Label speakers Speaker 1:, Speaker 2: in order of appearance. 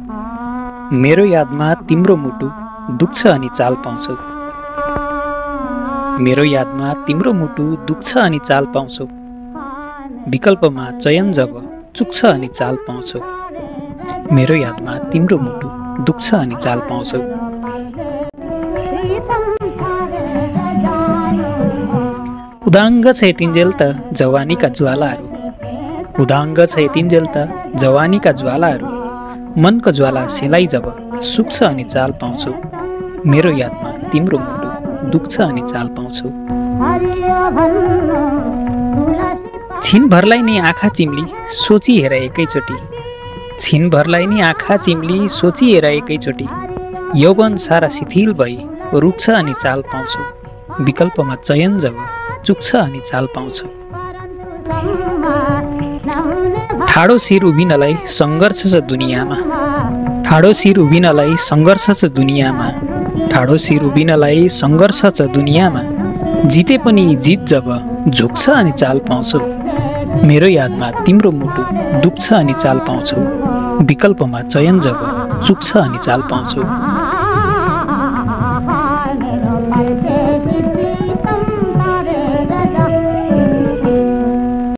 Speaker 1: मेरो यादमा तिम्रो मुटु दुख्छ अनि चाल पाउँछौ। मेरो यादमा तिम्रो मुटु दुख्छ अनि चाल पाउँछौ। विकल्पमा चयन जब चुक्छ अनि चाल पाउँछौ। मेरो यादमा तिम्रो मुटु दुख्छ अनि चाल पाउँछौ। उदाङ्ग छ यतिन्जेल त जवानीका ज्वालाहरू। उदाङ्ग छ यतिन्जेल त जवानीका ज्वालाहरू। मनको ज्वाला सेलाइ जब सुक्छ अनि चाल पाउँछौ। मेरो यादमा तिम्रो मुटु दुख्छ अनि चाल पाउँछौ। छिनभरलाई नि आँखा चिम्ली सोची हेर एकैचोटि। छिनभरलाई नि आँखा चिम्ली सोची हेर एकैचोटि। यौवन सारा शिथिल भई रुक्छ अनि चाल पाउँछौ। विकल्पमा चयन जब चुक्छ अनि चाल पाउँछौ। ठाडो शिर उभिनलाई सङ्घर्ष छ दुनियाँमा। ठाडो शिर उभिनलाई सङ्घर्ष छ दुनियाँमा। ठाडो शिर उभिनलाई सङ्घर्ष छ दुनियाँमा। जिते पनि जित जब झुक्छ अनि चाल पाउँछौ। मेरो यादमा तिम्रो मुटु दुख्छ अनि चाल पाउँछौ। विकल्पमा चयन जब चुक्छ अनि चाल पाउँछौ।